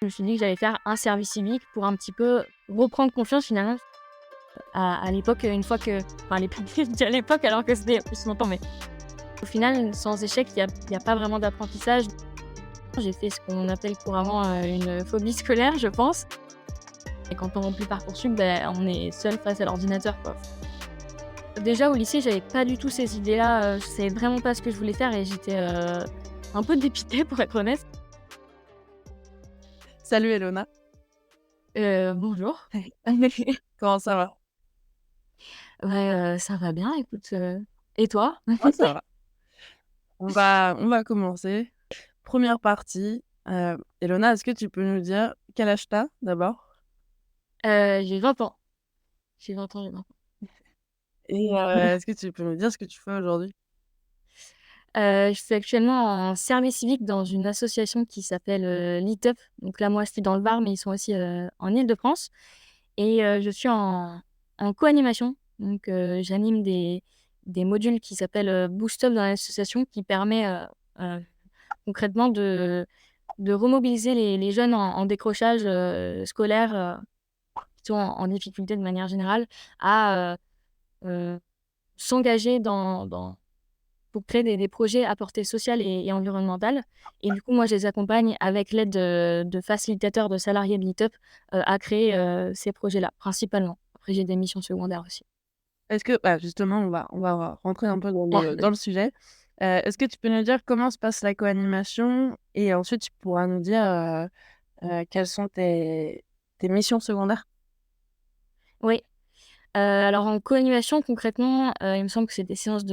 Je me suis dit que j'allais faire un service civique pour un petit peu reprendre confiance finalement. À l'époque, une fois que enfin à l'époque, je dis à l'époque alors que c'était il y a plus longtemps, mais au final, sans échec, il y a pas vraiment d'apprentissage. J'ai fait ce qu'on appelle couramment, une phobie scolaire, je pense. Et quand on remplit Parcoursup, on est seul face à l'ordinateur, quoi. Déjà au lycée, j'avais pas du tout ces idées-là, je savais vraiment pas ce que je voulais faire et j'étais, un peu dépitée pour être honnête. Salut Elona, Bonjour. comment ça va? Ouais, ça va bien, écoute, et toi? Ouais, ça va. On va commencer. Première partie, Elona, est-ce que tu peux nous dire quel âge tu as d'abord? J'ai 20 ans. J'ai 20 ans, j'ai 20 ans. Et est-ce que tu peux nous dire ce que tu fais aujourd'hui? Je suis actuellement en service civique dans une association qui s'appelle, Lit-Up. Donc là, moi, je suis dans le Var, mais ils sont aussi, en Île-de-France et je suis en co-animation. Donc j'anime des modules qui s'appellent, Boost Up dans l'association qui permet, concrètement de remobiliser les jeunes en décrochage, scolaire, qui sont en difficulté de manière générale à, s'engager dans pour créer des projets à portée sociale et environnementale et du coup, moi, je les accompagne avec l'aide de facilitateurs, de salariés de Meetup, à créer, ces projets-là, principalement. Après, j'ai des missions secondaires aussi. Est-ce que justement, on va rentrer un peu dans le sujet. Est-ce que tu peux nous dire comment se passe la co-animation? Et ensuite, tu pourras nous dire, quelles sont tes missions secondaires? Oui, alors en co-animation, concrètement, il me semble que c'est des séances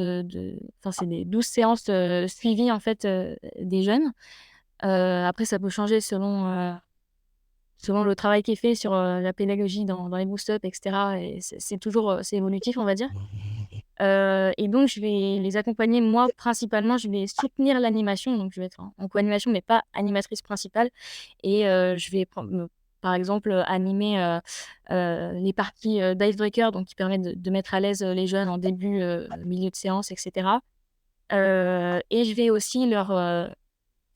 enfin, c'est des 12 séances, suivies, en fait, des jeunes. Après, ça peut changer selon le travail qui est fait sur, la pédagogie dans les boost-up et cetera et c'est toujours, c'est évolutif, on va dire. Et donc je vais les accompagner. Moi, principalement, je vais soutenir l'animation, donc je vais être en co-animation, mais pas animatrice principale et je vais par exemple, animer, les parties, d'icebreaker, donc qui permettent de mettre à l'aise, les jeunes en début, milieu de séance et cetera. Et je vais aussi leur,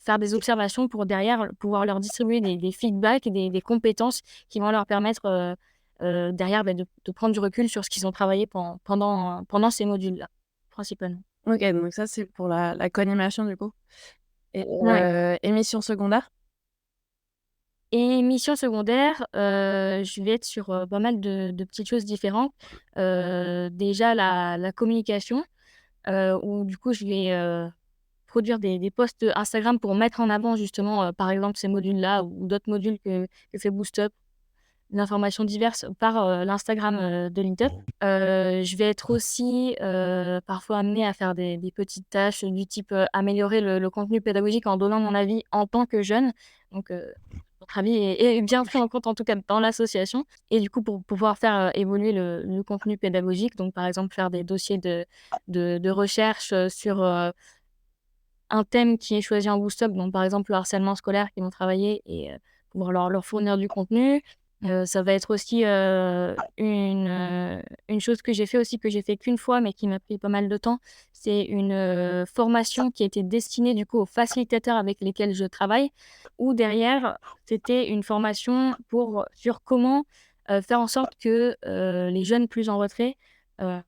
faire des observations pour derrière pouvoir leur distribuer des feedbacks et des compétences qui vont leur permettre, derrière, de prendre du recul sur ce qu'ils ont travaillé pendant ces modules-là, principalement. OK, donc ça, c'est pour la co-animation du coup. Et Ouais. missions secondaires? Et mission secondaire, je vais être sur, pas mal de petites choses différentes. Déjà la communication, où du coup je vais, produire des posts Instagram pour mettre en avant justement, par exemple ces modules-là ou d'autres modules que fait BoostUp. D'informations diverses par, l'Instagram, de Lintup. Je vais être aussi, parfois amenée à faire des petites tâches du type, améliorer le contenu pédagogique en donnant mon avis en tant que jeune. Donc, notre avis est bien pris en compte, en tout cas dans l'association et du coup, pour pouvoir faire, évoluer le contenu pédagogique, donc par exemple faire des dossiers de recherche, sur, un thème qui est choisi en Boost Up, donc par exemple le harcèlement scolaire qu'ils vont travailler et pouvoir leur fournir du contenu. Ça va être aussi, une chose que j'ai fait aussi, que j'ai fait qu'une fois, mais qui m'a pris pas mal de temps. C'est une, formation qui était destinée du coup aux facilitateurs avec lesquels je travaille, où derrière, c'était une formation sur comment, faire en sorte que, les jeunes plus en retrait, heu,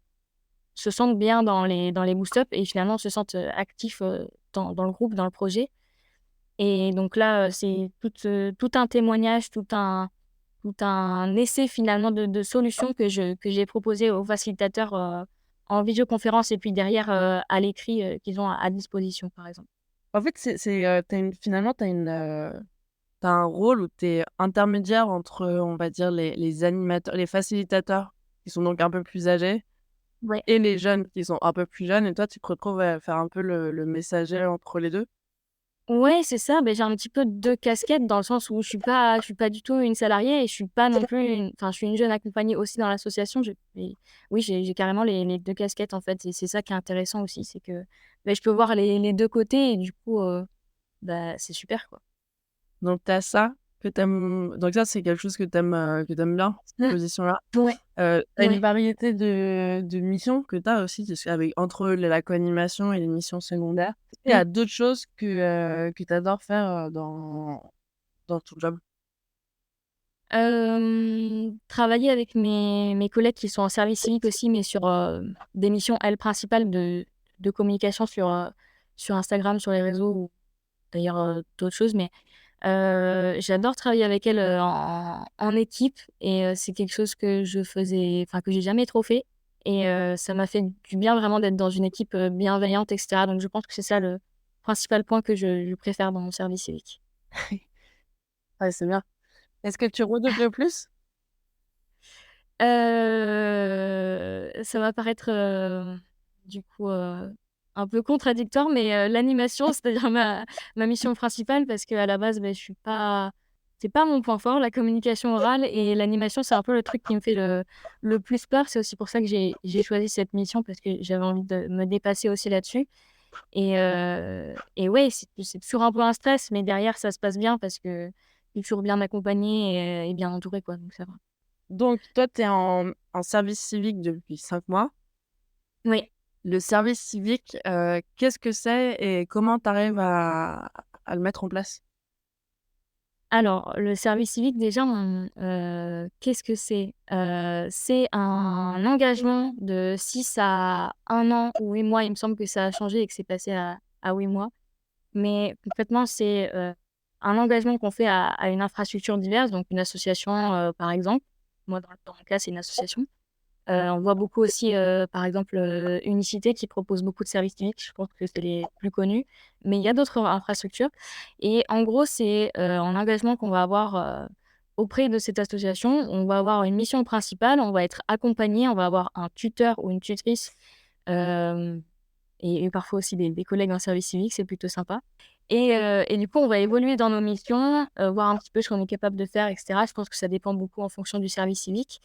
se sentent bien dans les boost-up et finalement se sentent, actifs, dans le groupe, dans le projet et donc là, c'est tout un témoignage, tout un essai finalement de solutions que j'ai proposé aux facilitateurs, en visioconférence et puis derrière, à l'écrit, qu'ils ont à disposition, par exemple. En fait, tu une finalement, tu un rôle où tu es intermédiaire entre, on va dire, les animateurs, les facilitateurs qui sont donc un peu plus âgés Ouais. et les jeunes qui sont un peu plus jeunes et toi, tu te retrouves à faire un peu le messager entre les 2. Ouais, c'est ça, j'ai un petit peu 2 casquettes dans le sens où je suis pas du tout une salariée et je suis pas non plus je suis une jeune accompagnée aussi dans l'association. Oui, j'ai carrément les 2 casquettes, en fait et c'est ça qui est intéressant aussi, c'est que, je peux voir les 2 côtés et du coup, c'est super, quoi. Donc tu as ça que t'aimes. Donc ça, c'est quelque chose que t'aimes bien, cette position-là. Ouais, Tu une ouais. variété de missions que tu as aussi, parce qu'avec entre la co-animation et les missions secondaires. Il y Mmh. a d'autres choses que tu adores faire, dans ton job? Travailler avec mes collègues qui sont en service civique aussi, mais sur, des missions, elles, principales de communication sur Instagram, sur les réseaux ou d'ailleurs, d'autres choses. Mais, j'adore travailler avec elles, en équipe et c'est quelque chose que je faisais enfin, que j'ai jamais trop fait et ça m'a fait du bien vraiment d'être dans une équipe, bienveillante et cetera. Donc je pense que c'est ça le principal point que je préfère dans mon service civique. Ouais, c'est bien. Est-ce que tu redoubles plus? Ça va paraître, du coup, un peu contradictoire, mais l'animation, c'est-à-dire ma mission principale parce qu'à la base, beh, je suis pas c'est pas mon point fort, la communication orale et l'animation, c'est un peu le truc qui me fait le plus peur. C'est aussi pour ça que j'ai choisi cette mission parce que j'avais envie de me dépasser aussi là-dessus et ouais, c'est toujours un peu un stress, mais derrière, ça se passe bien parce que je suis toujours bien accompagnée et bien entourée, quoi, donc ça va. Donc toi, tu es en service civique depuis 5 mois. Oui. Le service civique, qu'est-ce que c'est et comment tu arrives à le mettre en place? Alors, le service civique déjà, qu'est-ce que c'est? C'est un engagement de 6 à 1 an ou 8 mois. Il me semble que ça a changé et que c'est passé à 8 mois. Mais concrètement, c'est, un engagement qu'on fait à une infrastructure diverse, donc une association, par exemple. Moi, dans mon cas, c'est une association. On voit beaucoup aussi, par exemple, Unicité qui propose beaucoup de services civiques. Je pense que c'est les plus connus, mais il y a d'autres infrastructures et en gros, c'est, un engagement qu'on va avoir, auprès de cette association. On va avoir une mission principale, on va être accompagné, on va avoir un tuteur ou une tutrice, hem et parfois aussi des collègues en service civique, c'est plutôt sympa et du coup, on va évoluer dans nos missions, voir un petit peu ce qu'on est capable de faire et cetera. Je pense que ça dépend beaucoup en fonction du service civique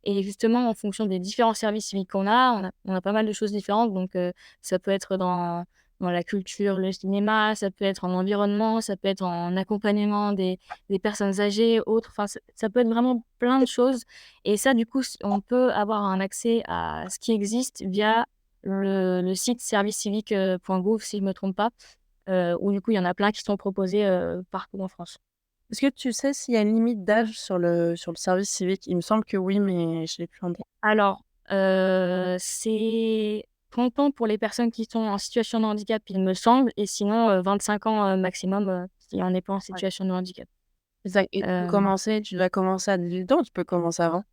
et justement, en fonction des différents services civiques qu'on a, on a pas mal de choses différentes donc ça peut être dans la culture, le cinéma, ça peut être en environnement, ça peut être en accompagnement des personnes âgées, autres, enfin ça peut être vraiment plein de choses et ça, du coup, on peut avoir un accès à ce qui existe via le site servicecivique, .gouv si je me trompe pas, où du coup, il y en a plein qui sont proposés, partout en France. Est-ce que tu sais s'il y a une limite d'âge sur le service civique? Il me semble que oui, mais je l'ai plus en tête. Alors, c'est 30 ans pour les personnes qui sont en situation de handicap, il me semble et sinon, 25 ans, maximum, si on n'est pas en Ouais. situation de handicap. C'est ça et Hem, tu dois commencer à 18 ans ou tu peux commencer avant?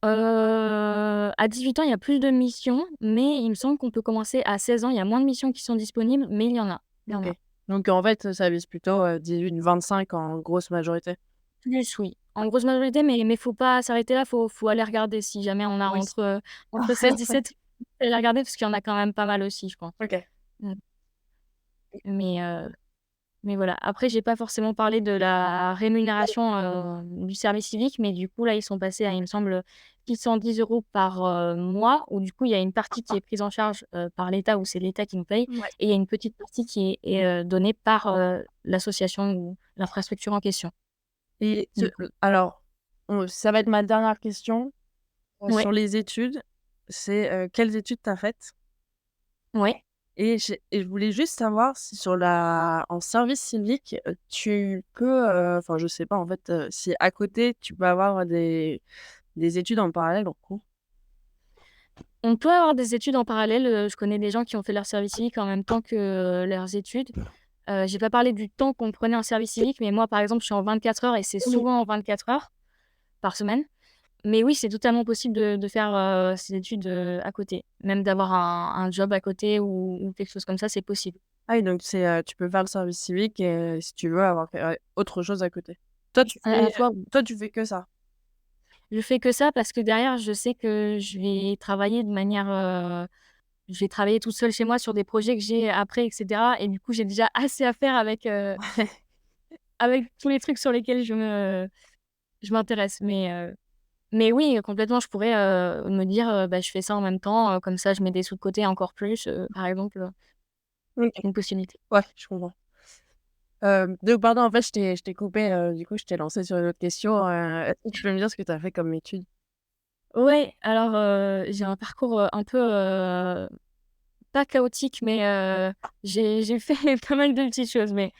à 18 ans, il y a plus de missions, mais il me semble qu'on peut commencer à 16 ans. Il y a moins de missions qui sont disponibles, mais il y en a. Il y en OK. a. Donc en fait, ça vise plutôt, 18-25 en grosse majorité? Plus oui, en grosse majorité, mais faut pas s'arrêter là, faut aller regarder si jamais on a Oui. entre 16-17, faut aller regarder parce qu'il y en a quand même pas mal aussi, je pense. OK. Mmh, mais mais voilà. Après, j'ai pas forcément parlé de la rémunération, du service civique, mais du coup, là, ils sont passés à, il me semble, 610 € par, mois, où du coup, il y a une partie qui est prise en charge, par l'État, où c'est l'État qui nous paye Ouais. et il y a une petite partie qui est, donnée par, l'association ou l'infrastructure en question, Et du coup. alors, ça va être ma dernière question, Ouais, sur les études. C'est, quelles études tu as faites? ouais. Et je voulais juste savoir si en service civique, tu peux, enfin, je sais pas, en fait, si à côté, tu peux avoir des études en parallèle en cours? On peut avoir des études en parallèle, je connais des gens qui ont fait leur service civique en même temps que, leurs études. J'ai pas parlé du temps qu'on prenait en service civique, mais moi, par exemple, je suis en 24 heures et c'est souvent en 24 heures par semaine. Mais oui, c'est totalement possible de faire, ces études, à côté. Même d'avoir un job à côté ou quelque chose comme ça, c'est possible. Ah oui, donc tu peux faire le service civique et si tu veux avoir autre chose à côté. Toi, tu À la fais fois, toi, tu fais que ça? je fais que ça parce que derrière, je sais que je vais travailler de manière, je vais travailler toute seule chez moi sur des projets que j'ai après et cetera et du coup, j'ai déjà assez à faire avec tous les trucs sur lesquels je m'intéresse. Mais oui, complètement, je pourrais, me dire, bah, je fais ça en même temps, comme ça je mets des sous de côté encore plus, par exemple, OK. une possibilité. Ouais, je comprends. Donc pardon, en fait, je t'ai coupé, du coup, je t'ai lancé sur une autre question, est-ce que tu peux me dire ce que tu as fait comme études? Ouais, alors, j'ai un parcours, un peu, pas chaotique, mais, j'ai fait pas mal de petites choses. Mais,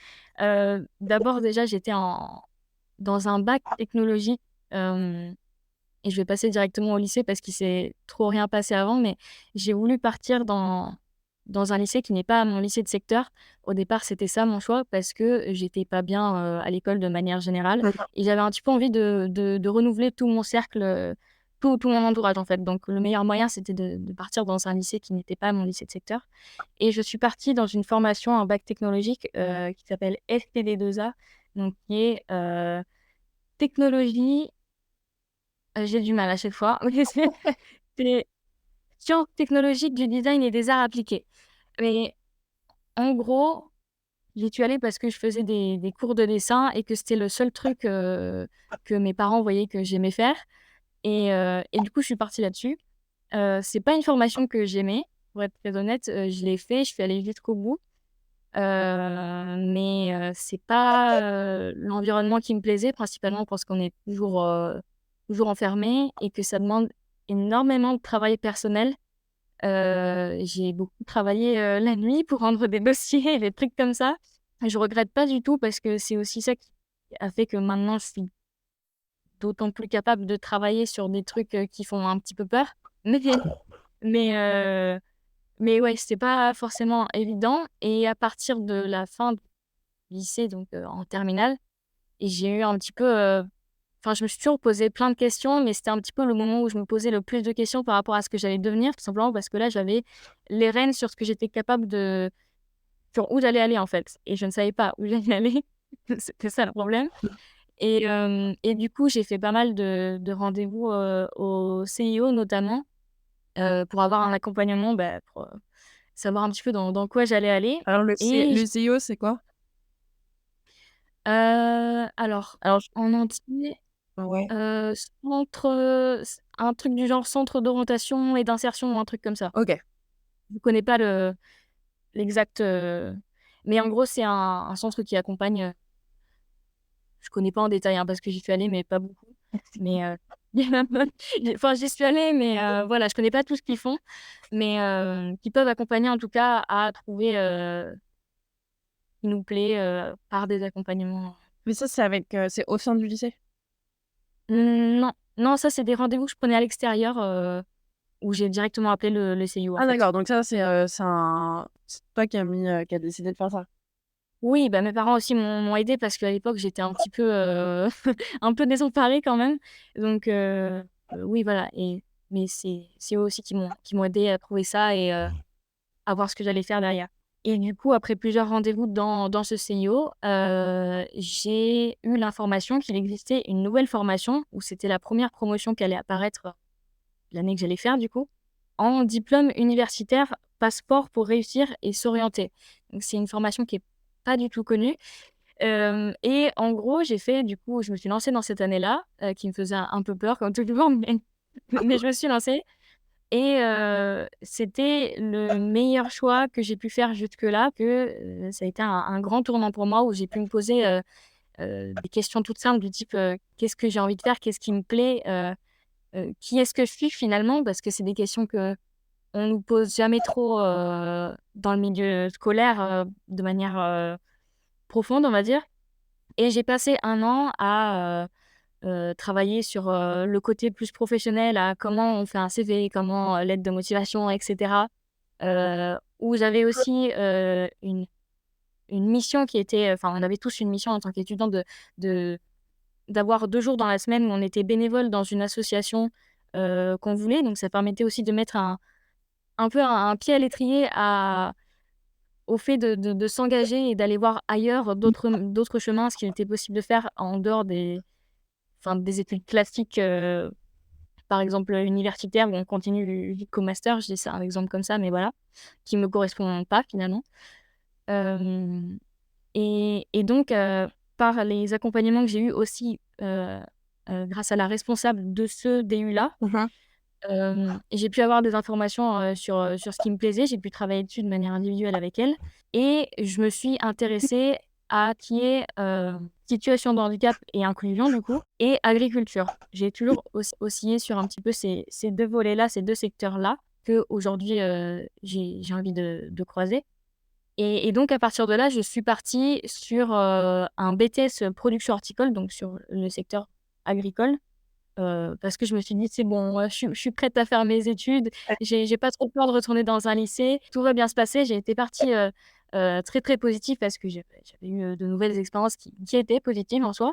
d'abord déjà j'étais en dans un bac technologique. Et je vais passer directement au lycée parce qu'il s'est trop rien passé avant, mais j'ai voulu partir dans un lycée qui n'est pas mon lycée de secteur. Au départ, c'était ça mon choix parce que j'étais pas bien à l'école de manière générale D'accord. et j'avais un petit peu envie de renouveler tout mon cercle, tout mon entourage en fait. Donc le meilleur moyen, c'était de partir dans un lycée qui n'était pas mon lycée de secteur. Et je suis partie dans une formation, un bac technologique qui s'appelle STD2A, donc qui est technologie. J'ai du mal à chaque fois. Mais c'est sciences technologiques du design et des arts appliqués. Mais en gros, j'y suis allée parce que je faisais des cours de dessin et que c'était le seul truc que mes parents voyaient que j'aimais faire. Et du coup, je suis partie là-dessus. C'est pas une formation que j'aimais, pour être très honnête. Je l'ai fait, je suis allée jusqu'au bout. Mais c'est pas l'environnement qui me plaisait, principalement parce qu'on est toujours enfermé et que ça demande énormément de travail personnel. J'ai beaucoup travaillé la nuit pour rendre des dossiers et des trucs comme ça. Je regrette pas du tout parce que c'est aussi ça qui a fait que maintenant je suis d'autant plus capable de travailler sur des trucs qui font un petit peu peur. Mais, mais, euh, mais ouais, c'était pas forcément évident. Et à partir de la fin lycée, donc en terminale. Et j'ai eu un petit peu. Enfin, je me suis toujours posé plein de questions, mais c'était un petit peu le moment où je me posais le plus de questions par rapport à ce que j'allais devenir, tout simplement parce que là, j'avais les rênes sur ce que j'étais capable de. Sur où j'allais aller, en fait. Et je ne savais pas où j'allais aller. C'était ça le problème. Et du coup, j'ai fait pas mal de rendez-vous au CIO, notamment, pour avoir un accompagnement, bah, pour savoir un petit peu dans quoi j'allais aller. Alors, Et le CIO, c'est quoi? alors, Alors, en entier, ouais. centre, un truc du genre centre d'orientation et d'insertion ou un truc comme ça. Ok. Je connais pas l'exact, mais en gros, c'est un centre qui accompagne, je connais pas en détail, hein, parce que j'y suis allée, mais pas beaucoup. Mais enfin, j'y suis allée, mais voilà, je connais pas tout ce qu'ils font, mais qui peuvent accompagner en tout cas à trouver qui nous plaît par des accompagnements. Mais ça, c'est au sein du lycée? Non, non, ça, c'est des rendez-vous que je prenais à l'extérieur. Où j'ai directement appelé le CIO, en Ah, fait. d'accord. Donc ça, c'est toi qui a décidé de faire ça. Oui, bah, mes parents aussi m'ont aidée parce qu'à l'époque, j'étais un petit peu, un peu désemparée quand même. Donc, oui, voilà. Mais c'est eux aussi qui m'ont aidée à trouver ça et à voir ce que j'allais faire derrière. Et du coup, après plusieurs rendez-vous dans ce CIO, j'ai eu l'information qu'il existait une nouvelle formation où c'était la première promotion qui allait apparaître l'année que j'allais faire, du coup, en diplôme universitaire, passeport pour réussir et s'orienter. Donc, c'est une formation qui est pas du tout connue. Et en gros, du coup, je me suis lancée dans cette année-là, qui me faisait un peu peur, comme tout le monde, mais je me suis lancée. Et c'était le meilleur choix que j'ai pu faire jusque-là, que ça a été un grand tournant pour moi où j'ai pu me poser des questions toutes simples du type qu'est-ce que j'ai envie de faire, qu'est-ce qui me plaît, qui est-ce que je suis finalement, parce que c'est des questions que on nous pose jamais trop dans le milieu scolaire de manière profonde, on va dire. Et j'ai passé un an à travailler sur le côté plus professionnel, à comment on fait un CV, comment lettre de motivation, etc. Où j'avais aussi une mission qui était, enfin, on avait tous une mission en tant qu'étudiant de d'avoir 2 jours dans la semaine où on était bénévole dans une association qu'on voulait. Donc ça permettait aussi de mettre un peu un pied à l'étrier au fait de s'engager et d'aller voir ailleurs d'autres chemins, ce qu'il était possible de faire en dehors des études classiques, par exemple universitaires, où on continue jusqu'au master. Je dis ça un exemple comme ça, mais voilà, qui me correspond pas finalement. Et donc, par les accompagnements que j'ai eus aussi, grâce à la responsable de ce DU-là, Mhm. j'ai pu avoir des informations, sur ce qui me plaisait. J'ai pu travailler dessus de manière individuelle avec elle et je me suis intéressée à qui est, situation de handicap et inclusion du coup et agriculture. J'ai toujours oscillé sur un petit peu ces 2 volets-là, ces 2 secteurs-là qu'aujourd'hui, j'ai envie de croiser. Et donc à partir de là, je suis partie sur, un BTS, production horticole, donc sur le secteur agricole, parce que je me suis dit: «C'est bon, je suis prête à faire mes études, j'ai pas trop peur de retourner dans un lycée, tout va bien se passer». J'ai été partie, très, très positive parce que j'avais eu, de nouvelles expériences qui étaient positives en soi.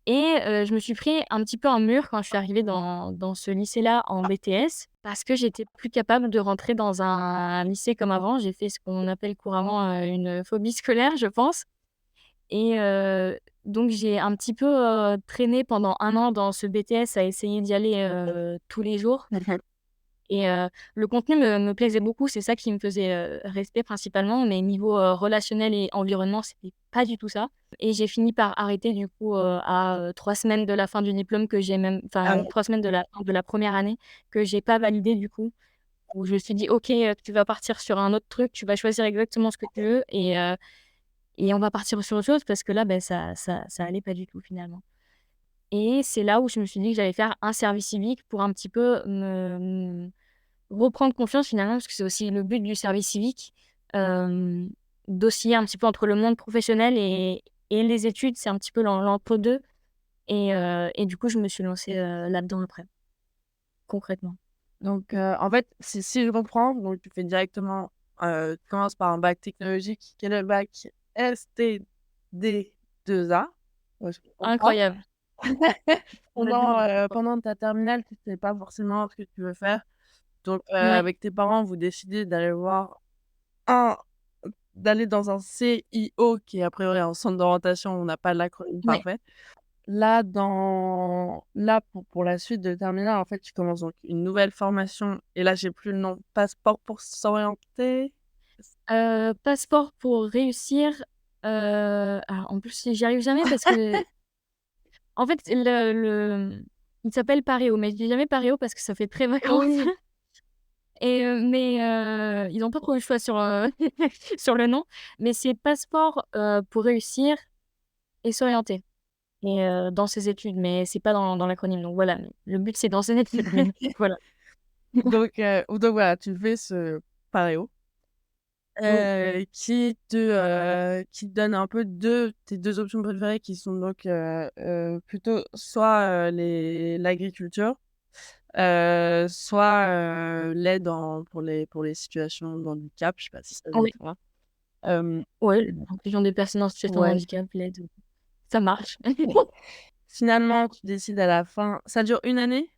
Et je me suis pris un petit peu un mur quand je suis arrivée dans ce lycée-là en BTS, parce que j'étais plus capable de rentrer dans un lycée comme avant. J'ai fait ce qu'on appelle couramment, une phobie scolaire, je pense. Et donc j'ai un petit peu, traîné pendant 1 an dans ce BTS à essayer d'y aller, tous les jours. Et le contenu me plaisait beaucoup, c'est ça qui me faisait, rester principalement, mais niveau, relationnel et environnement, c'était pas du tout ça. Et j'ai fini par arrêter du coup, à, 3 semaines de la fin du diplôme, que j'ai même Ah enfin ouais. 3 semaines de la fin de la première année, que j'ai pas validé du coup. Où je me suis dit: «OK, tu vas partir sur un autre truc, tu vas choisir exactement ce que tu veux et on va partir sur autre chose», parce que là, ça allait pas du tout finalement. Et c'est là où je me suis dit que j'allais faire un service civique pour un petit peu reprendre confiance finalement, parce que c'est aussi le but du service civique, hem, d'osciller un petit peu entre le monde professionnel et les études. C'est un petit peu l'entre-deux. Et du coup, je me suis lancée, là-dedans après, concrètement. Donc, en fait, si je reprends, donc tu fais directement, tu commences par un bac technologique. Quel est le bac? STD2A. Ouais, je comprends. Incroyable. Pendant ta terminale, tu sais pas forcément ce que tu veux faire. Donc, Ouais, avec tes parents, vous décidez d'aller voir un d'aller dans un CIO qui est a priori un centre d'orientation, on n'a pas l'acronyme ouais. parfait. Là, pour la suite de terminale, en fait, tu commences donc une nouvelle formation et là, j'ai plus le nom. Passeport pour s'orienter? Passeport pour réussir, alors en plus, j'y arrive jamais parce que en fait, il s'appelle Paréo, mais je dis jamais Paréo parce que ça fait très vacances. Oui. Mais ils ont pas trop le choix sur, sur le nom. Mais c'est passeport, pour réussir et s'orienter et dans ses études, mais c'est pas dans l'acronyme, donc voilà. Le but, c'est dans ses études, mais voilà. Donc voilà, tu fais ce paréo, Oui, qui te donne un peu tes 2 options préférées qui sont donc, plutôt soit, l'agriculture, soit, l'aide pour les situations de handicap, je sais pas si ça oui, te parle? Hem, ouais, l'inclusion des personnes en situation de ouais. handicap, l'aide, ça marche. Finalement, tu décides à la fin ça dure une année?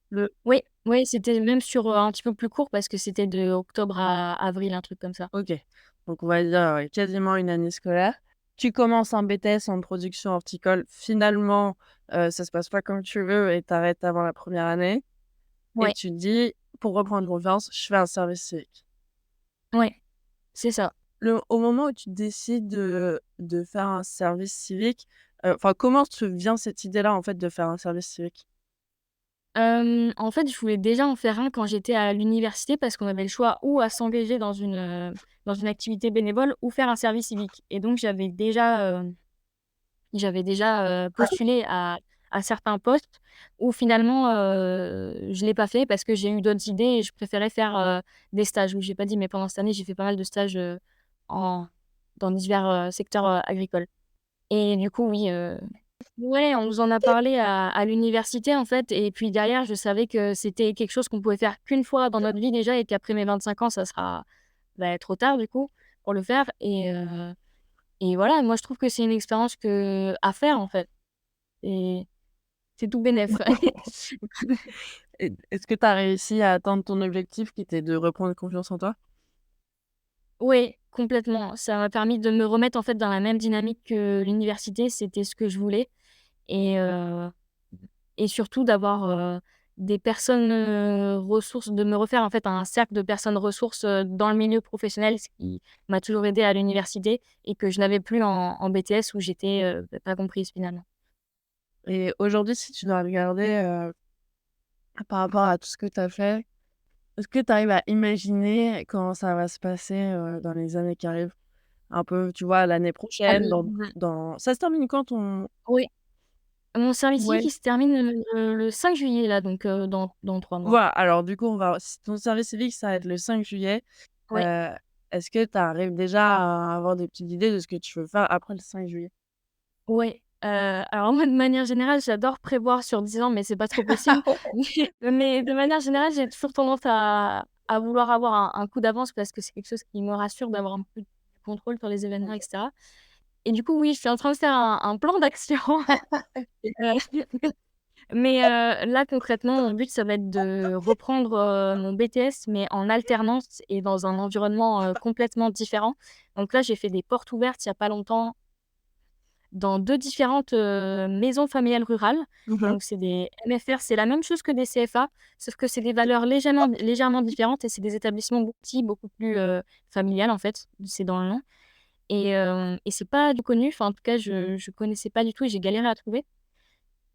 Le Oui, oui, c'était même sur, un petit peu plus court parce que c'était de octobre à avril, un truc comme ça. OK, donc on va dire, ouais, quasiment une année scolaire. Tu commences un BTS en production horticole. Finalement, ça se passe pas comme tu veux et tu arrêtes avant la première année et Ouais, tu te dis: «Pour reprendre confiance, je fais un service civique». ouais, c'est ça. Au moment où tu décides de faire un service civique, enfin, comment te vient cette idée-là, en fait, de faire un service civique? En fait, je voulais déjà en faire un quand j'étais à l'université parce qu'on avait le choix ou à s'engager dans une activité bénévole ou faire un service civique. Et donc j'avais déjà postulé à certains postes où finalement, je l'ai pas fait parce que j'ai eu d'autres idées et je préférais faire, des stages. Oui, j'ai pas dit, mais pendant cette année, j'ai fait pas mal de stages, en dans divers, secteurs, agricoles. Et du coup, oui, ouais, on nous en a parlé à l'université, en fait. Et puis derrière, je savais que c'était quelque chose qu'on pouvait faire qu'une fois dans notre vie déjà et qu'après mes 25 ans, ça sera, trop tard du coup pour le faire. Et voilà, moi je trouve que c'est une expérience à faire, en fait. Et c'est tout bénef. Et est-ce que tu as réussi à atteindre ton objectif qui était de reprendre confiance en toi? Oui, complètement. Ça m'a permis de me remettre, en fait, dans la même dynamique que l'université. C'était ce que je voulais. Et surtout d'avoir, des personnes, ressources, de me refaire en fait un cercle de personnes ressources, dans le milieu professionnel, ce qui m'a toujours aidée à l'université et que je n'avais plus en BTS où j'étais, pas comprise finalement. Et aujourd'hui, si tu dois regarder, par rapport à tout ce que tu as fait, est-ce que tu arrives à imaginer comment ça va se passer, dans les années qui arrivent? Un peu, tu vois, l'année prochaine, Ouais. ça se termine quand ton Oui, mon service civique, ouais, il se termine le 5 juillet là, donc dans 3 mois. voilà, alors du coup, on va si ton service civique s'arrête le 5 juillet, Ouais. heu, Est-ce que tu arrives déjà à avoir des petites idées de ce que tu veux faire après le 5 juillet? Ouais, alors moi, de manière générale, j'adore prévoir sur 10 ans, mais c'est pas trop possible. Mais de manière générale, j'ai toujours tendance à vouloir avoir un coup d'avance parce que c'est quelque chose qui me rassure d'avoir un peu de contrôle sur les événements et cetera. Et du coup, oui, je suis en train de faire un plan d'action. Mais là, concrètement, mon but, ça va être de reprendre, mon BTS, mais en alternance et dans un environnement, complètement différent. Donc là, j'ai fait des portes ouvertes il y a pas longtemps dans 2 différentes, maisons familiales rurales. Mmh. Donc c'est des MFR, c'est la même chose que des CFA, sauf que c'est des valeurs légèrement différentes et c'est des établissements beaucoup petits, beaucoup plus, familiales, en fait, c'est dans le nom et c'est pas du connu, enfin, en tout cas, je connaissais pas du tout et j'ai galéré à trouver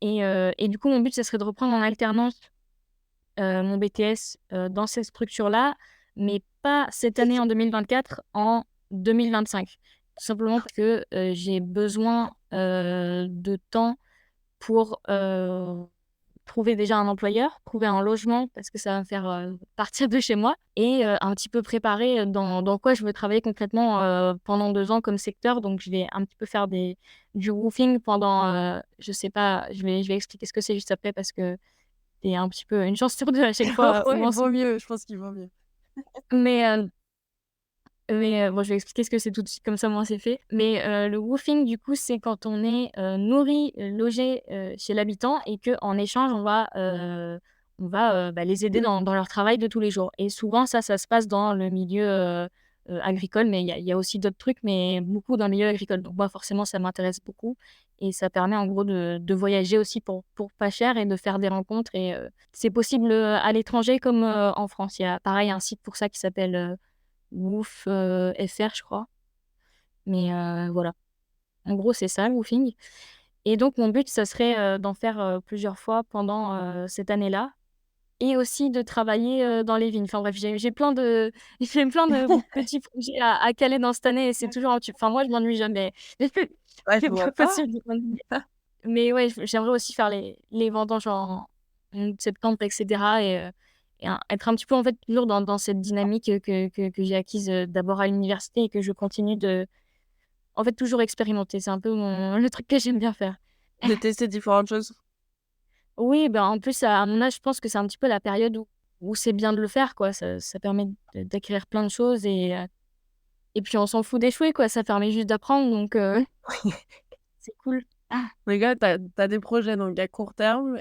et du coup, mon but, ça serait de reprendre en alternance, mon BTS, dans cette structure-là, mais pas cette année en 2024, en 2025. Tout simplement parce que, j'ai besoin, de temps pour, trouver déjà un employeur, trouver un logement parce que ça va me faire, partir de chez moi et un petit peu préparer, dans quoi je veux travailler concrètement, pendant 2 ans comme secteur. Donc je vais un petit peu faire du roofing pendant, je sais pas, je vais expliquer ce que c'est juste après parce que c'est un petit peu une chance sur 2 à chaque fois où Ouais, on vaut mieux, je pense qu'il vaut mieux. mais bon, je vais expliquer ce que c'est tout de suite, comme ça, moi, c'est fait. Mais le woofing, du coup, c'est quand on est, nourri, logé, chez l'habitant et qu'en échange, on va, bah, les aider dans leur travail de tous les jours et souvent, ça se passe dans le milieu, agricole, mais il y a aussi d'autres trucs, mais beaucoup dans le milieu agricole. Donc moi, forcément, ça m'intéresse beaucoup et ça permet, en gros, de voyager aussi pour pas cher et de faire des rencontres et c'est possible, à l'étranger comme, en France. Il y a, pareil, un site pour ça qui s'appelle, Woof, FR, je crois. Mais voilà. En gros, c'est ça, le woofing et donc mon but, ça serait, d'en faire, plusieurs fois pendant, cette année-là et aussi de travailler, dans les vignes. Enfin bref, j'ai plein de j'ai plein de petits projets à caler dans cette année et c'est toujours un tu enfin moi, je m'ennuie jamais. Ouais, je C'est vois pas pas. possible de m'ennuyer. Mais ouais, j'aimerais aussi faire les vendanges en septembre et cetera et être un petit peu, en fait, toujours dans cette dynamique, que j'ai acquise, d'abord à l'université et que je continue en fait, toujours expérimenter. C'est un peu le truc que j'aime bien faire. De tester différentes choses. Oui, ben, en plus, à mon âge, je pense que c'est un petit peu la période où c'est bien de le faire, quoi. Ça permet d'acquérir plein de choses et puis on s'en fout d'échouer, quoi. Ça permet juste d'apprendre donc c'est cool. Les gars, t'as des projets donc à court terme,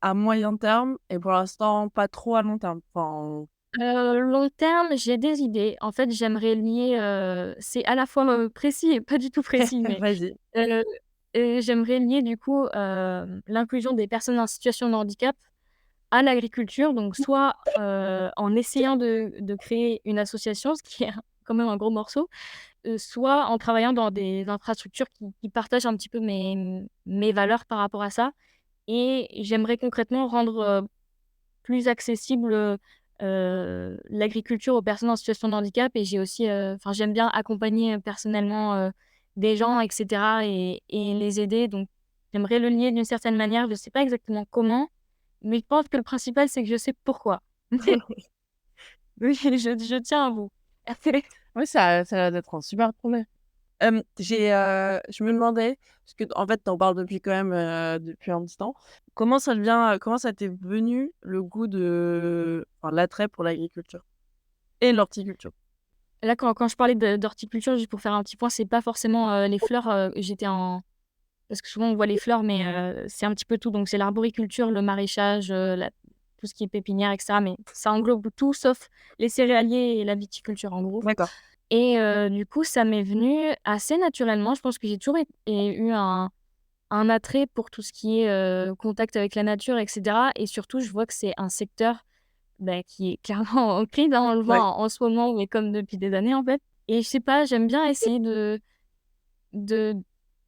à moyen terme et pour l'instant pas trop à long terme. Enfin, Long terme, j'ai des idées. En fait, j'aimerais lier, c'est à la fois, précis et pas du tout précis, mais, vas-y. heu j'aimerais lier du coup, l'inclusion des personnes en situation de handicap à l'agriculture. Donc soit, en essayant de créer une association, ce qui est quand même un gros morceau, soit en travaillant dans des infrastructures qui partagent un petit peu mes valeurs par rapport à ça et j'aimerais concrètement rendre, plus accessible, l'agriculture aux personnes en situation de handicap et j'ai aussi, enfin, j'aime bien accompagner, personnellement, des gens et cetera et les aider donc j'aimerais le lier d'une certaine manière. Je sais pas exactement comment, mais je pense que le principal, c'est que je sais pourquoi. Oui, je tiens à vous. Oui, ça a l'air d'être un super projet. Je me demandais, parce que en fait, tu en parles depuis quand même, depuis un petit temps. Comment ça t'est venu le goût l'attrait pour l'agriculture et l'horticulture? Là, quand je parlais d'horticulture, juste pour faire un petit point, c'est pas forcément, les fleurs, j'étais en parce que souvent on voit les fleurs, mais c'est un petit peu tout. Donc c'est l'arboriculture, le maraîchage, la tout ce qui est pépinière et cetera, mais ça englobe tout sauf les céréaliers et la viticulture, en gros D'accord. et du coup, ça m'est venu assez naturellement. Je pense que j'ai toujours eu un attrait pour tout ce qui est, contact avec la nature et cetera et surtout, je vois que c'est un secteur, bah, qui est clairement en crise, hein. On le voit Ouais. en ce moment, mais comme depuis des années, en fait et je sais pas, j'aime bien essayer de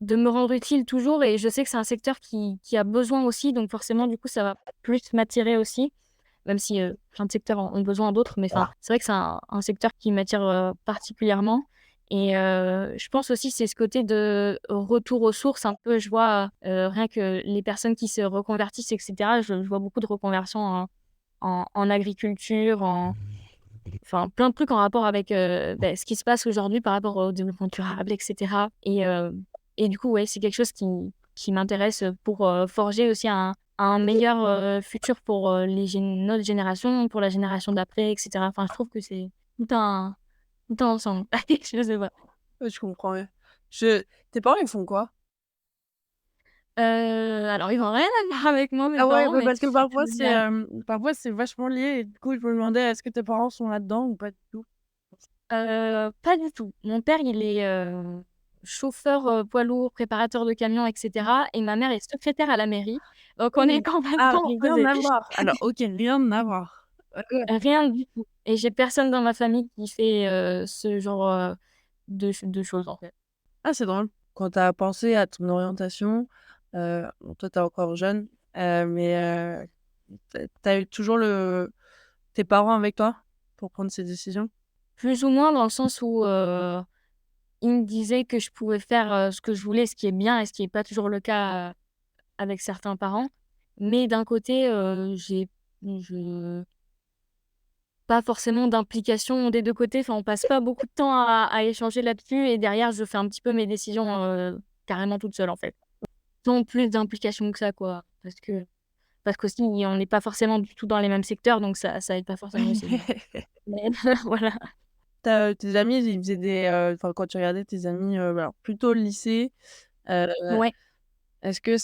de me rendre utile toujours et je sais que c'est un secteur qui a besoin aussi, donc forcément, du coup, ça va plus m'attirer aussi, même si, plein de secteurs ont besoin d'autres, mais enfin, c'est vrai que c'est un secteur qui m'attire, particulièrement et je pense aussi c'est ce côté de retour aux sources un peu. Je vois, rien que les personnes qui se reconvertissent et cetera, je vois beaucoup de reconversions en agriculture, enfin plein de trucs en rapport avec ce qui se passe aujourd'hui par rapport au développement durable, etc. Et du coup, ouais, c'est quelque chose qui m'intéresse pour forger aussi un meilleur futur pour notre génération, pour la génération d'après, etc. Enfin, je trouve que c'est tout un, tout un ensemble. Je sais pas. Ouais, je comprends, ouais. Tes parents, ils font quoi? Alors, ils n'ont rien à voir avec moi, mes Ah ouais, parents, bah, mais parce que la- parfois c'est vachement lié et du coup, je me demandais est-ce que tes parents sont là-dedans ou pas du tout? pas du tout. Mon père, il est chauffeur poids lourd, préparateur de camions, etc. Et ma mère est secrétaire à la mairie. Donc, on est Oui. Ah, complètement rien opposés. à voir. Alors, OK, rien à voir. OK. Rien du tout. Et j'ai personne dans ma famille qui fait ce genre de choses, en fait. Ah, c'est drôle. Quand tu as pensé à ton orientation, bon, toi, tu es encore jeune, mais tu as eu toujours tes parents avec toi pour prendre ces décisions? Plus ou moins dans le sens où ils me disaient que je pouvais faire ce que je voulais, ce qui est bien et ce qui est pas toujours le cas avec certains parents. Mais d'un côté, je pas forcément d'implication des 2 côtés. Enfin, on passe pas beaucoup de temps à échanger là-dessus et derrière, je fais un petit peu mes décisions carrément toute seule, en fait. Sans plus d'implication que ça, quoi. Parce qu'aussi, on n'est pas forcément du tout dans les mêmes secteurs, donc ça aide pas forcément aussi. Mais voilà. Tes amis, ils faisaient enfin, quand tu regardais tes amis, alors plutôt le lycée, heu, Ouais. est-ce que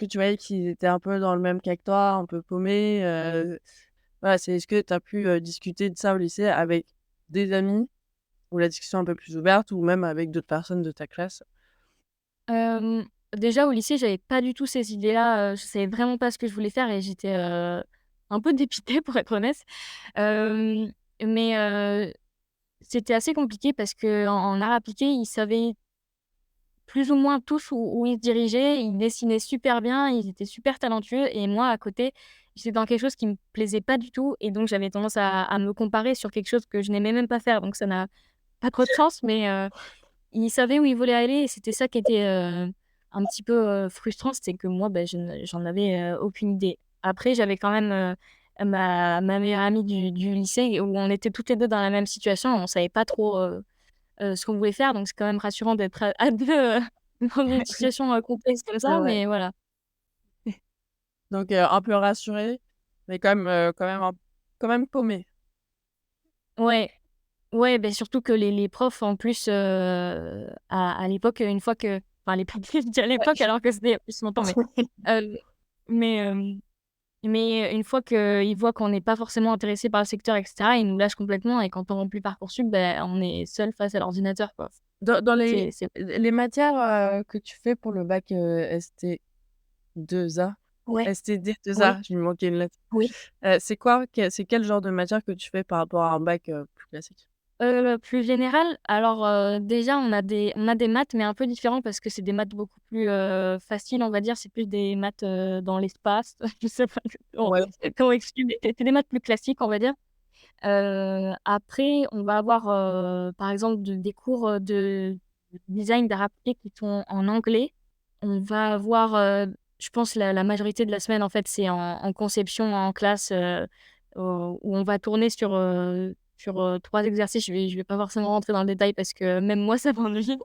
tu voyais qu'ils étaient un peu dans le même cas que toi, un peu paumés? Voilà, est-ce que tu as pu, discuter de ça au lycée avec des amis, où la discussion est un peu plus ouverte ou même avec d'autres personnes de ta classe? Hem, Déjà au lycée, j'avais pas du tout ces idées-là, je savais vraiment pas ce que je voulais faire et j'étais un peu dépitée pour être honnête. Hem, mais c'était assez compliqué parce qu'en art appliqué, ils savaient plus ou moins tous où ils se dirigeaient. Ils dessinaient super bien, ils étaient super talentueux et moi à côté, j'étais dans quelque chose qui me plaisait pas du tout et donc j'avais tendance à me comparer sur quelque chose que je n'aimais même pas faire donc ça n'a pas trop de sens mais ils savaient où ils voulaient aller et c'était ça qui était un petit peu frustrant, c'était que moi, j'en avais aucune idée. Après j'avais quand même ma meilleure amie du lycée où on était toutes les 2 dans la même situation, on savait pas trop ce qu'on voulait faire, donc c'est quand même rassurant d'être à 2 dans une situation complexe comme C'est ça, vrai. mais voilà. Donc un peu rassuré, mais quand même paumé. Ouais, ouais, beh, surtout que les profs en plus, à l'époque, une fois que enfin à l'époque, je dis à l'époque alors que c'était il y a plus longtemps, heu, mais mais une fois qu'ils voient qu'on n'est pas forcément intéressé par le secteur et cetera, ils nous lâchent complètement et quand on remplit Parcoursup, on est seul face à l'ordinateur, quoi. Dans C'est les matières, que tu fais pour le bac, ST2A, Ouais, oui, STD2A, il me manquait une lettre. oui. C'est quel genre de matière que tu fais par rapport à un bac, plus classique? Plus général, alors déjà on a des maths, mais un peu différents parce que c'est des maths beaucoup plus faciles, on va dire. C'est plus des maths dans l'espace. Je sais pas Ouais. comment expliquer. C'est des maths plus classiques, on va dire. Après, on va avoir par exemple des cours de design d'art appliqué qui sont en anglais. On va avoir, je pense la majorité de la semaine en fait, c'est en conception en classe, où on va tourner sur 3 exercices. Je vais pas forcément rentrer dans le détail parce que même moi ça m'ennuie.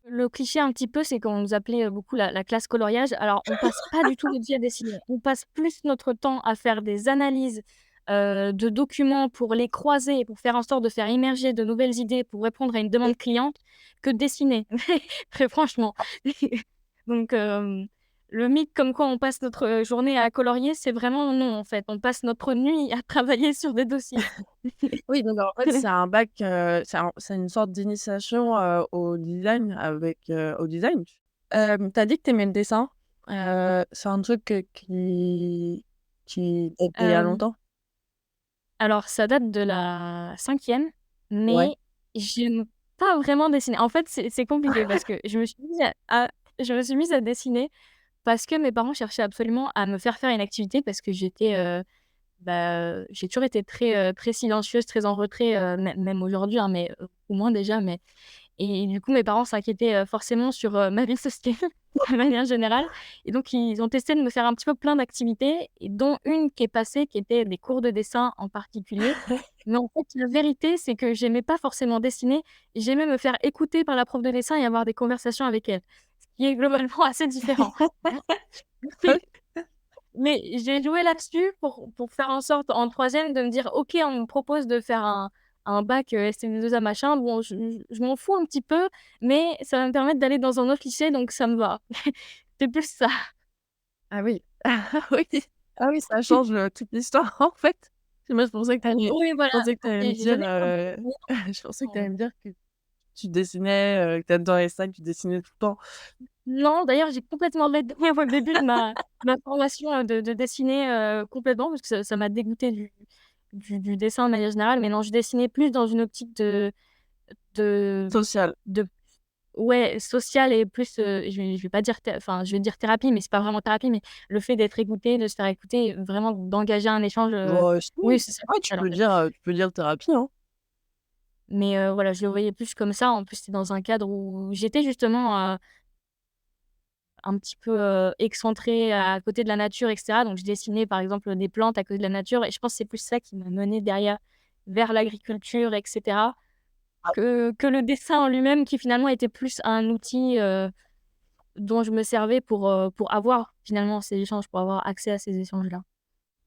Le cliché un petit peu, c'est qu'on nous appelait beaucoup la classe coloriage. Alors on passe pas du tout notre vie à dessiner. On passe plus notre temps à faire des analyses de documents pour les croiser, pour faire en sorte de faire émerger de nouvelles idées pour répondre à une demande cliente que de dessiner. Très franchement. Donc le mythe comme quoi on passe notre journée à colorier, c'est vraiment non, en fait. On passe notre nuit à travailler sur des dossiers. Oui, donc en fait, c'est un bac, c'est une sorte d'initiation, au design. Tu as dit que tu aimais le dessin. C'est un truc, qui t'a il y a Hem, longtemps? alors ça date de la cinquième, Ouais. mais j'aime pas vraiment dessiner. En fait, c'est compliqué parce que je me suis mise à dessiner parce que mes parents cherchaient absolument à me faire faire une activité parce que j'ai toujours été très silencieuse, très en retrait, même aujourd'hui, hein, mais au moins déjà, mais Et du coup, mes parents s'inquiétaient, forcément sur, ma vie sociale de manière générale et donc ils ont testé de me faire un petit peu plein d'activités et dont une qui est passée, qui était des cours de dessin en particulier. Mais en fait, la vérité, c'est que j'aimais pas forcément dessiner, j'aimais me faire écouter par la prof de dessin et avoir des conversations avec elle, ce qui est globalement assez différent. OK. Mais j'ai joué là-dessus pour faire en sorte en troisième de me dire: «OK, on me propose de faire un bac, STM2A machin, bon je m'en fous un petit peu, mais ça va me permettre d'aller dans un autre lycée donc ça me va». C'est plus ça. Ah oui. Ah oui. Ah oui, ça change, toute l'histoire, en fait. Moi, Oui, je voilà, pensais que tu allais me j'ai dire, jamais fait un je pensais que tu allais me dire que tu dessinais, que tu adorais ça, que tu dessinais tout le temps. non, d'ailleurs, j'ai complètement laissé au début de ma formation, de dessiner, complètement parce que ça m'a dégoûtée du dessin de manière générale, mais non, je dessinais plus dans une optique de Social. de ouais, social et plus, je vais pas dire je vais dire thérapie, mais c'est pas vraiment thérapie, mais le fait d'être écouté, de se faire écouter, vraiment d'engager un échange, Si, oui, c'est ça ouais, social, en fait. tu peux dire thérapie, hein. Mais voilà, je le voyais plus comme ça. En plus, c'était dans un cadre où j'étais justement, un petit peu, excentrée à côté de la nature et cetera. Donc je dessinais, par exemple, des plantes à côté de la nature et je pense que c'est plus ça qui m'a menée derrière vers l'agriculture et cetera, que le dessin en lui-même qui finalement était plus un outil, dont je me servais pour avoir finalement ces échanges, pour avoir accès à ces échanges-là.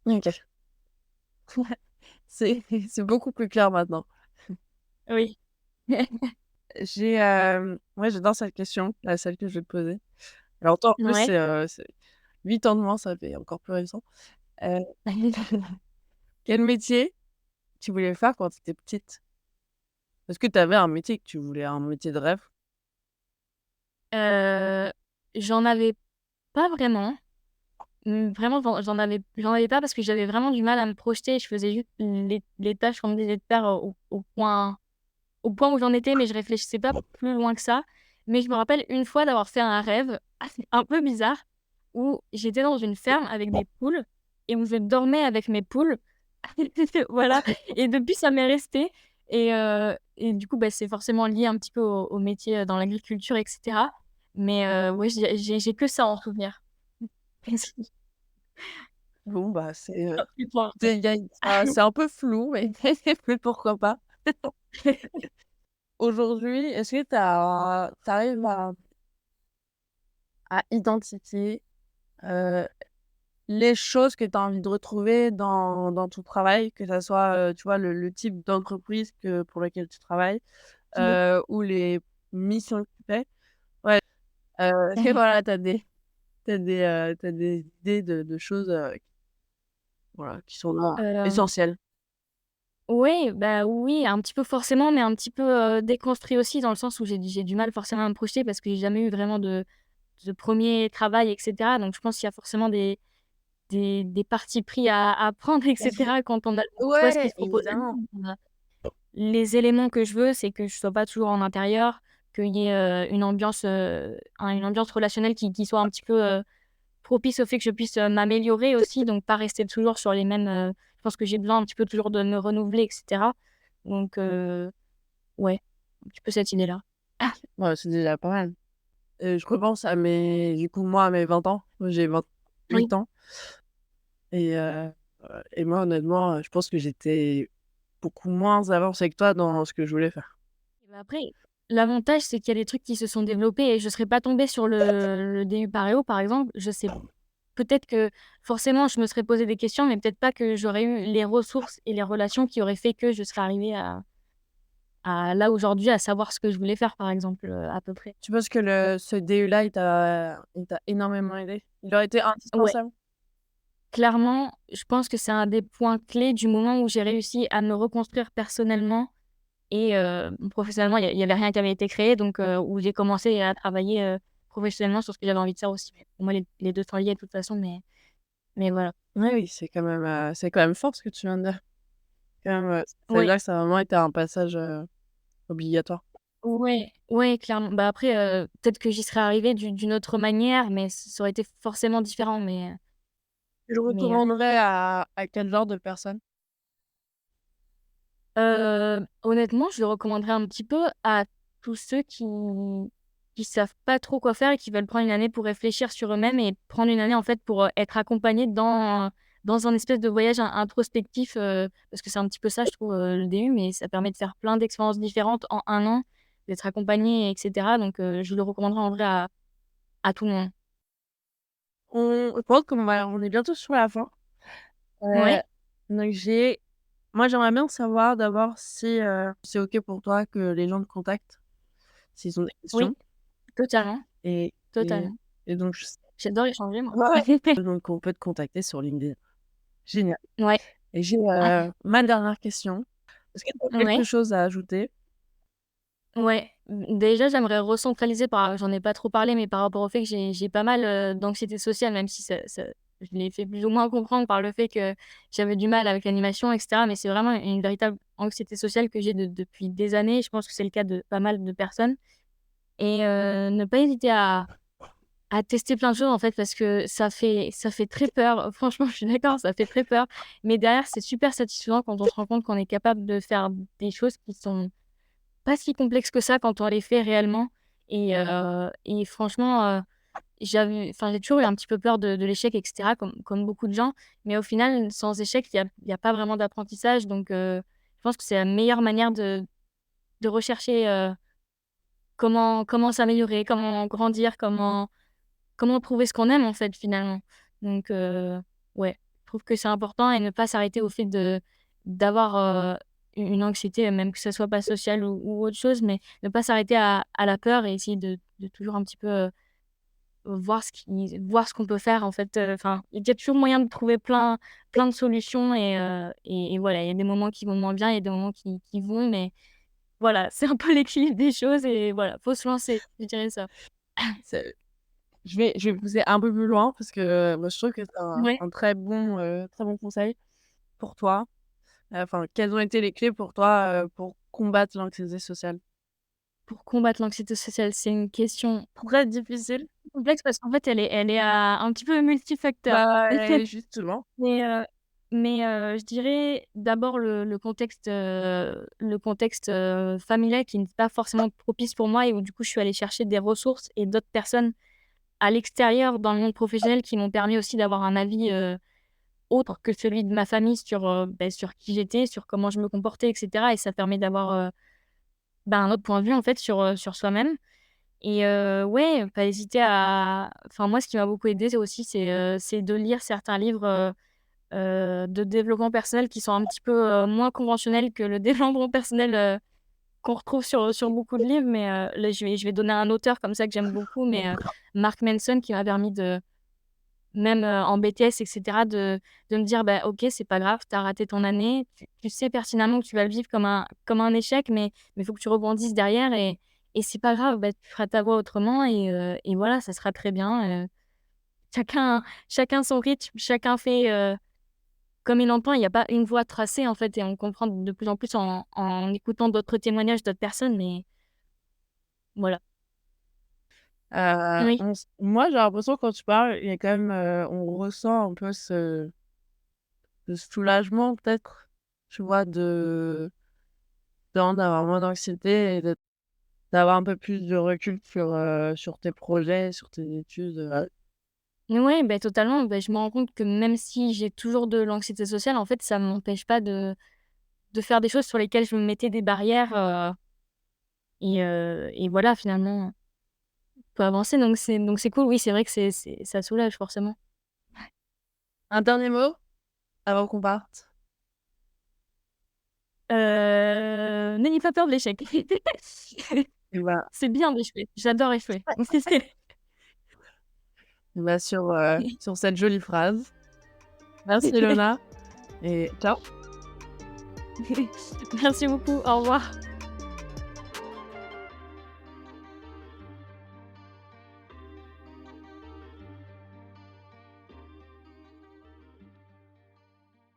OK. C'est c'est beaucoup plus clair maintenant. Oui. Ouais, j'adore cette question, celle que je vais te poser. Alors toi, en plus, Ouais. c'est 8 ans de moins, ça fait encore plus récent. Heu, quel métier tu voulais faire quand tu étais petite? Est-ce que tu avais un métier que tu voulais, un métier de rêve? Heu, J'en avais pas vraiment. Vraiment, j'en avais pas parce que j'avais vraiment du mal à me projeter. Je faisais juste les tâches qu'on me disait de faire, au point où j'en étais, mais je réfléchissais pas plus loin que ça. Mais je me rappelle une fois d'avoir fait un rêve un peu bizarre où j'étais dans une ferme avec des poules et où je dormais avec mes poules. Voilà et depuis ça m'est resté et du coup, bah, c'est forcément lié un petit peu au métier, dans l'agriculture et cetera. Mais ouais, j'ai que ça en souvenir. Bon, bah, Et toi? c'est il y a c'est un peu flou, mais mais pourquoi pas. Aujourd'hui, est-ce que tu arrives à identifier, heu, les choses que tu as envie de retrouver dans ton travail? Que ça soit, tu vois, le type d'entreprise pour lequel tu travailles, ou les missions que tu fais? Ouais, est-ce que voilà, tu des idées de choses, voilà, qui sont là, Hem, essentielles? ouais, bah, oui, un petit peu forcément, mais un petit peu, déconstruit aussi dans le sens où j'ai du mal forcément à me projeter parce que j'ai jamais eu vraiment de 1er travail et cetera. Donc je pense qu'il y a forcément des partis pris à prendre et cetera quand on a le poste qui Ouais, se propose à évidemment. nous. Les éléments que je veux, c'est que je sois pas toujours en intérieur, qu'il y ait, une ambiance relationnelle qui soit un petit peu, propice au fait que je puisse, m'améliorer aussi, donc pas rester toujours sur les mêmes, je pense que j'ai besoin un petit peu toujours de me renouveler et cetera. Donc ouais, un petit peu cette idée-là. Ouais, c'est déjà pas mal. Je repense à moi, à mes 20 ans. Moi, j'ai Oui. 28 ans et moi, honnêtement, je pense que j'étais beaucoup moins avancée que toi dans ce que je voulais faire. Et bah, après, l'avantage, c'est qu'il y a des trucs qui se sont développés et je serais pas tombée sur le DU Paréo, par exemple. Je sais peut-être que forcément, je me serais posé des questions, mais peut-être pas que j'aurais eu les ressources et les relations qui auraient fait que je serais arrivée à là, aujourd'hui, à savoir ce que je voulais faire, par exemple, à peu près. Tu penses que ce DU-là, il t'a énormément aidé? Il aurait été Ouais, indispensable? clairement, je pense que c'est un des points clés du moment où j'ai réussi à me reconstruire personnellement et professionnellement. Il y avait rien qui avait été créé, donc où j'ai commencé à travailler, professionnellement sur ce que j'avais envie de faire aussi. Pour moi, les 2 sont liés de toute façon, mais voilà. Oui, oui, c'est quand même fort ce que tu viens de dire. Quand même, ça veut Oui, dire que ça a vraiment été un passage, obligatoire. ouais, ouais, clairement. Bah, après, peut-être que j'y serais arrivée d'une autre manière, mais ça aurait été forcément différent, Tu le mais recommanderais à quel genre de personne? honnêtement, je le recommanderais un petit peu à tous ceux qui savent pas trop quoi faire et qui veulent prendre une année pour réfléchir sur eux-mêmes et prendre une année, en fait, pour, être accompagnés dans un espèce de voyage introspectif, parce que c'est un petit peu ça, je trouve, le DU, mais ça permet de faire plein d'expériences différentes en un an, d'être accompagné et cetera, donc je le recommanderais en vrai à tout le monde. Je pense qu'on est bientôt sur la fin. Heu, Ouais, donc moi, j'aimerais bien savoir d'abord si, c'est OK pour toi que les gens te contactent, s'ils ont des oui, questions totalement, et et totalement. et donc je sais J'adore échanger moi. ouais, donc on peut te contacter sur LinkedIn. Génial Ouais, et j'ai, ma dernière question. Est-ce que tu as ouais. quelque chose à ajouter? Ouais, déjà, j'aimerais recentraliser j'en ai pas trop parlé, mais par rapport au fait que j'ai pas mal, d'anxiété sociale, même si ça je l'ai fait plus ou moins comprendre par le fait que j'avais du mal avec l'animation et cetera, mais c'est vraiment une véritable anxiété sociale que j'ai depuis des années. Je pense que c'est le cas de pas mal de personnes et ne pas hésiter à tester plein de choses, en fait, parce que ça fait très peur. Franchement, je suis d'accord, ça fait très peur, mais derrière, c'est super satisfaisant quand on se rend compte qu'on est capable de faire des choses qui sont pas si complexe que ça quand on les fait réellement et franchement, j'ai toujours eu un petit peu peur de l'échec et cetera comme beaucoup de gens, mais au final, sans échec, il y a pas vraiment d'apprentissage donc je pense que c'est la meilleure manière de rechercher, comment s'améliorer, comment grandir, comment trouver ce qu'on aime, en fait, finalement donc ouais, je trouve que c'est important et ne pas s'arrêter au fait d'avoir, une anxiété, même que ça soit pas sociale ou autre chose, mais ne pas s'arrêter à la peur et essayer de toujours un petit peu, voir ce qu'on peut faire, en fait, enfin, il y a toujours moyen de trouver plein de solutions et voilà, il y a des moments qui vont moins bien, il y a des moments qui vont, mais voilà, c'est un peu l'équilibre des choses et voilà, faut se lancer, je dirais ça. C'est je vais pousser un peu plus loin parce que, moi, je trouve que c'est Ouais. un très bon conseil pour toi. Enfin, quelles ont été les clés pour toi, pour combattre l'anxiété sociale? Pour combattre l'anxiété sociale, c'est une question Très difficile. complexe parce qu'en fait, elle est un petit peu multifacteur. Bah, justement. Mais, je dirais d'abord le contexte, familial qui n'est pas forcément propice pour moi et où du coup, je suis allée chercher des ressources et d'autres personnes à l'extérieur dans le monde professionnel qui m'ont permis aussi d'avoir un avis, autre que celui de ma famille sur qui j'étais, sur comment je me comportais et cetera et ça permet d'avoir, un autre point de vue en fait sur soi-même. Et ouais, pas hésiter enfin moi ce qui m'a beaucoup aidée c'est de lire certains livres, de développement personnel qui sont un petit peu, moins conventionnels que le développement personnel, qu'on retrouve sur beaucoup de livres. Mais là je vais donner un auteur comme ça que j'aime beaucoup, mais Mark Manson qui m'a permis même, en BTS et cetera de me dire: «Bah, OK, c'est pas grave, tu as raté ton année, tu sais pertinemment que tu vas le vivre comme un échec, mais il faut que tu rebondisses derrière et c'est pas grave, bah, tu feras ta voix autrement et voilà, ça sera très bien, chacun son rythme, chacun fait, comme il entend». Il y a pas une voie tracée, en fait et on comprend de plus en plus en écoutant d'autres témoignages d'autres personnes, mais voilà. Oui. Moi, j'ai l'impression quand tu parles, il y a quand même, on ressent un peu ce soulagement peut-être, tu vois, d'avoir moins d'anxiété et d'avoir un peu plus de recul sur tes projets, sur tes études, Ouais, beh, totalement. Beh, je me rends compte que même si j'ai toujours de l'anxiété sociale, en fait, ça m'empêche pas de faire des choses sur lesquelles je me mettais des barrières, et voilà, finalement, on peut avancer donc c'est cool. Oui, c'est vrai que ça soulage forcément. Un dernier mot avant qu'on parte? N'ayez pas peur de l'échec. Et bah C'est bien d'échouer. J'adore échouer. et bah, sur cette jolie phrase, merci Léona et ciao. Merci beaucoup. Au revoir.